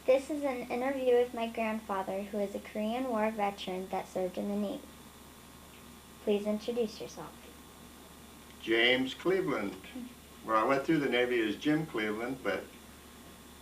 This is an interview with my grandfather, who is a Korean War veteran that served in the Navy. Please introduce yourself. James Cleveland. Well, I went through the Navy as Jim Cleveland, but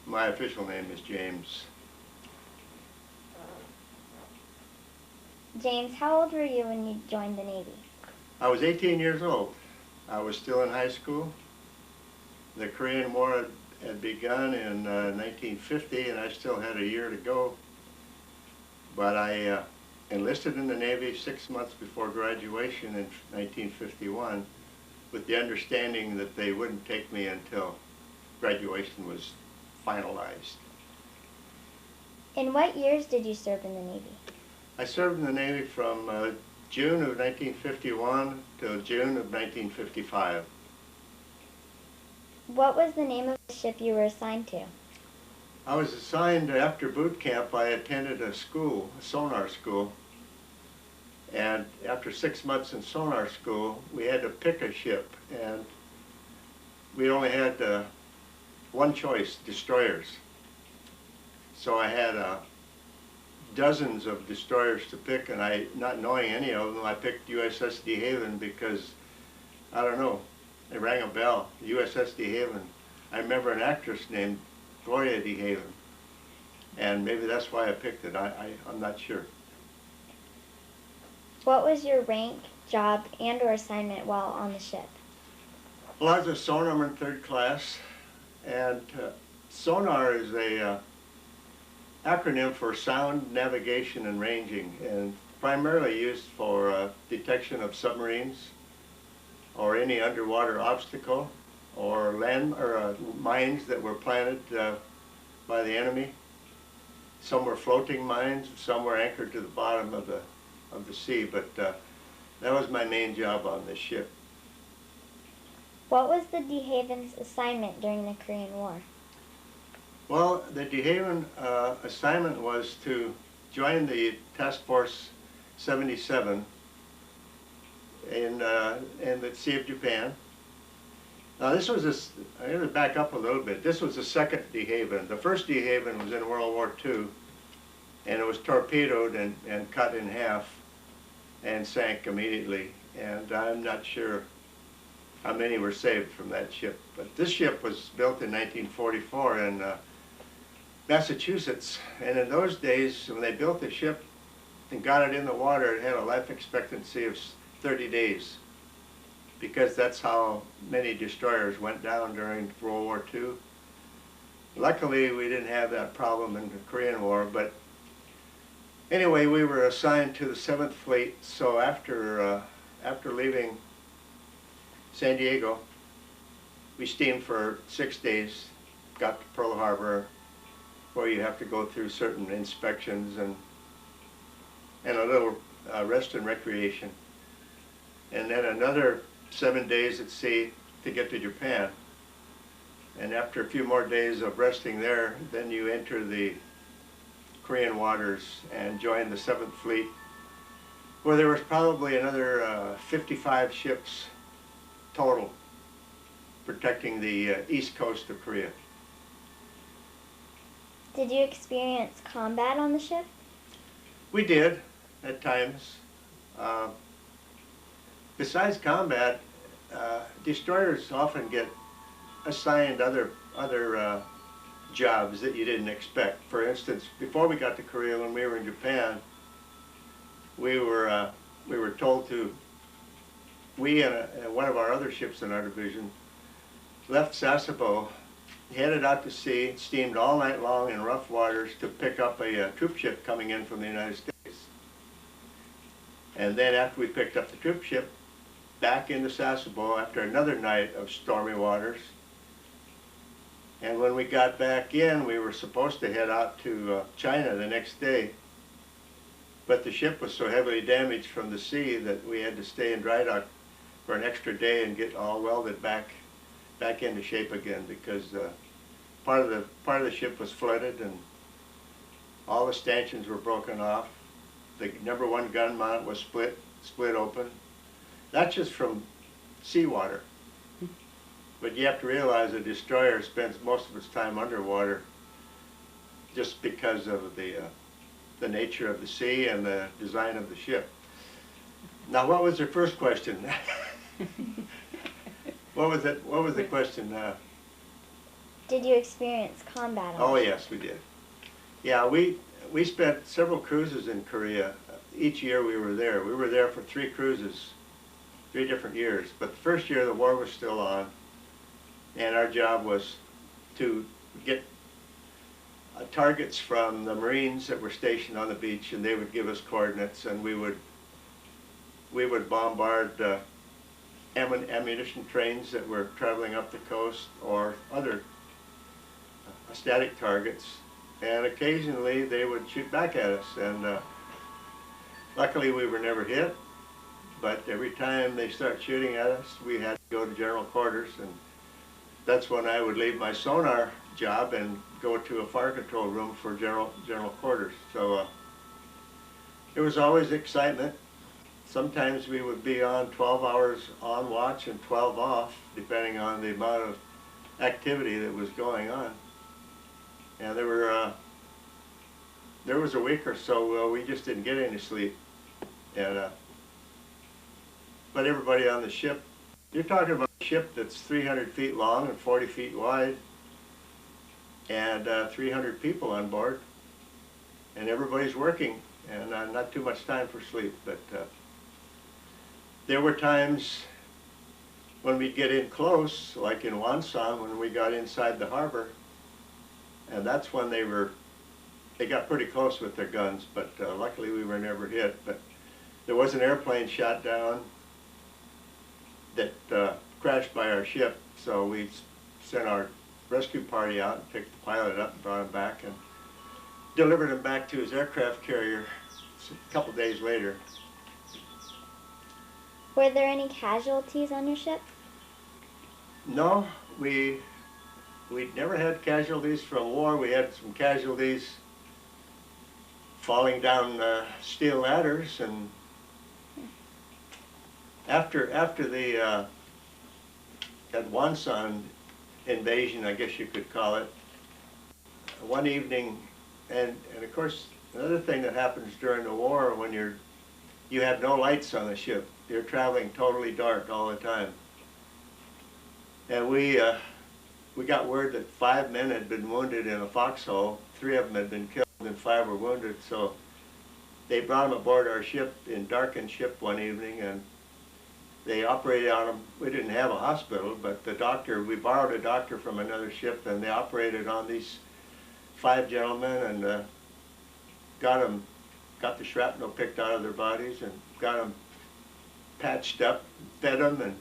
my official name is James. James, how old were you when you joined the Navy? I was 18 years old. I was still in high school. The Korean War had begun in 1950, and I still had a year to go. But I enlisted in the Navy 6 months before graduation in 1951, with the understanding that they wouldn't take me until graduation was finalized. In what years did you serve in the Navy? I served in the Navy from June of 1951 till June of 1955. What was the name of the ship you were assigned to? I was assigned after boot camp. I attended a school, a sonar school, and after 6 months in sonar school, we had to pick a ship, and we only had one choice: destroyers. So I had dozens of destroyers to pick, and not knowing any of them, I picked USS De Haven because, I don't know, it rang a bell. USS De Haven. I remember an actress named Gloria De Haven, and maybe that's why I picked it. I'm not sure. What was your rank, job, and or assignment while on the ship? Well, I was a sonarman 3rd class, and sonar is a acronym for sound, navigation, and ranging, and primarily used for detection of submarines or any underwater obstacle or mines that were planted by the enemy. Some were floating mines, some were anchored to the bottom of the sea, but that was my main job on this ship. What was the De Haven's assignment during the Korean War? Well, the De Haven assignment was to join the Task Force 77 in the Sea of Japan. Now I'm going to back up a little bit. This was the second De Haven. The first De Haven was in World War II, and it was torpedoed and cut in half and sank immediately. And I'm not sure how many were saved from that ship. But this ship was built in 1944 in Massachusetts, and in those days, when they built the ship and got it in the water, it had a life expectancy of 30 days, because that's how many destroyers went down during World War II. Luckily, we didn't have that problem in the Korean War, but anyway, we were assigned to the 7th Fleet, so after leaving San Diego, we steamed for 6 days, got to Pearl Harbor, where you have to go through certain inspections and a little rest and recreation. And then another 7 days at sea to get to Japan. And after a few more days of resting there, then you enter the Korean waters and join the 7th Fleet, where there was probably another 55 ships total protecting the east coast of Korea. Did you experience combat on the ship? We did, at times. Besides combat, destroyers often get assigned other jobs that you didn't expect. For instance, before we got to Korea, when we were in Japan, we were told to, we and one of our other ships in our division left Sasebo, headed out to sea, steamed all night long in rough waters to pick up a troop ship coming in from the United States. And then after we picked up the troop ship, back into Sasebo after another night of stormy waters. And when we got back in, we were supposed to head out to China the next day. But the ship was so heavily damaged from the sea that we had to stay in dry dock for an extra day and get all welded back into shape again, because part of the ship was flooded and all the stanchions were broken off. The #1 gun mount was split open. That's just from seawater. But you have to realize a destroyer spends most of its time underwater just because of the nature of the sea and the design of the ship. Now, what was your first question? What was it? What was the question? Did you experience combat on Oh the ship? yes, we did. Yeah, we spent several cruises in Korea. Each year we were there. We were there for 3 cruises, 3 different years. But the first year the war was still on, and our job was to get targets from the Marines that were stationed on the beach, and they would give us coordinates, and we would bombard ammunition trains that were traveling up the coast or other static targets, and occasionally they would shoot back at us, and luckily we were never hit, but every time they start shooting at us we had to go to general quarters, and that's when I would leave my sonar job and go to a fire control room for general quarters. So there was always excitement. Sometimes we would be on 12 hours on watch and 12 off, depending on the amount of activity that was going on. And there was a week or so we just didn't get any sleep. And but everybody on the ship, you're talking about a ship that's 300 feet long and 40 feet wide, and 300 people on board, and everybody's working, and not too much time for sleep. But there were times when we'd get in close, like in Wonsan, when we got inside the harbor, and that's when they got pretty close with their guns, but luckily we were never hit. But there was an airplane shot down that crashed by our ship, so we sent our rescue party out and picked the pilot up and brought him back and delivered him back to his aircraft carrier a couple days later. Were there any casualties on your ship? No, we'd never had casualties from war. We had some casualties falling down steel ladders, and after the at Wonsan invasion, I guess you could call it, one evening, and of course another thing that happens during the war, when you have no lights on the ship, you're traveling totally dark all the time, and we got word that 5 men had been wounded in a foxhole. 3 of them had been killed and 5 were wounded, so they brought them aboard our ship, in darkened ship one evening, and they operated on them. We didn't have a hospital, but the doctor, we borrowed a doctor from another ship, and they operated on these 5 gentlemen and got the shrapnel picked out of their bodies and got them patched up, fed them, and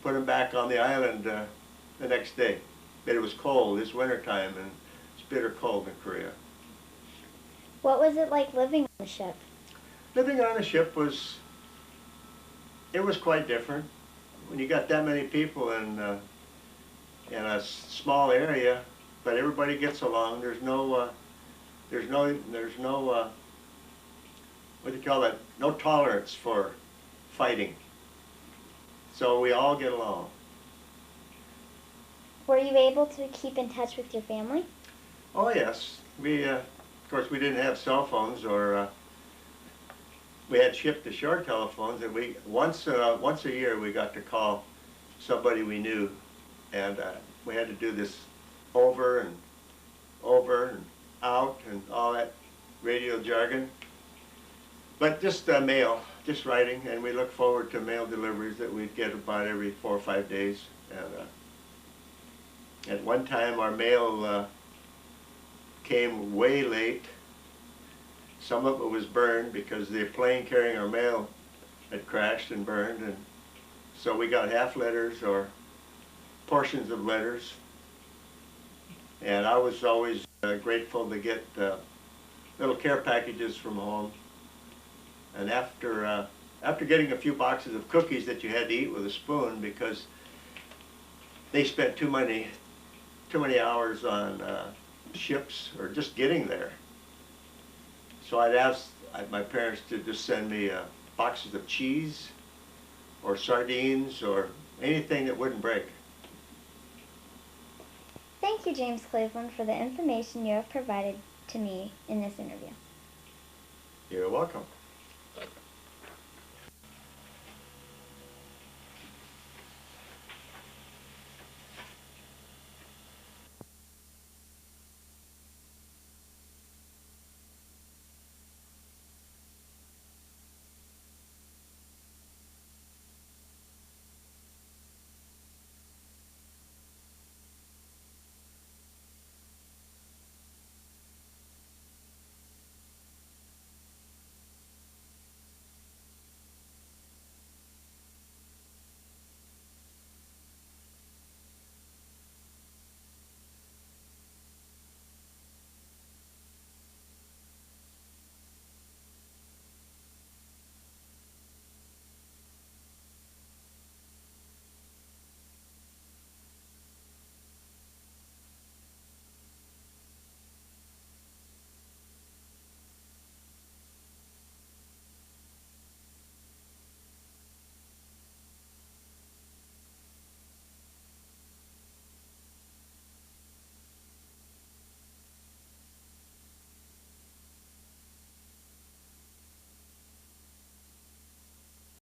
put them back on the island the next day. But it was cold, it's winter time, and it's bitter cold in Korea. What was it like living on the ship? Living on the ship was quite different. When you got that many people in a small area, but everybody gets along. There's no what do you call that? No tolerance for fighting. So we all get along. Were you able to keep in touch with your family? Oh yes, of course we didn't have cell phones, or we had ship-to-shore telephones, and once a year we got to call somebody we knew, and we had to do this over and out and all that radio jargon. But just mail, just writing, and we look forward to mail deliveries that we'd get about every 4 or 5 days. And at one time our mail came way late. Some of it was burned because the plane carrying our mail had crashed and burned, and so we got half letters or portions of letters. And I was always grateful to get little care packages from home. And after getting a few boxes of cookies that you had to eat with a spoon, because they spent too many hours on ships or just getting there. So I'd ask my parents to just send me boxes of cheese or sardines or anything that wouldn't break. Thank you. you, James Cleveland, for the information you have provided to me in this interview. You're welcome.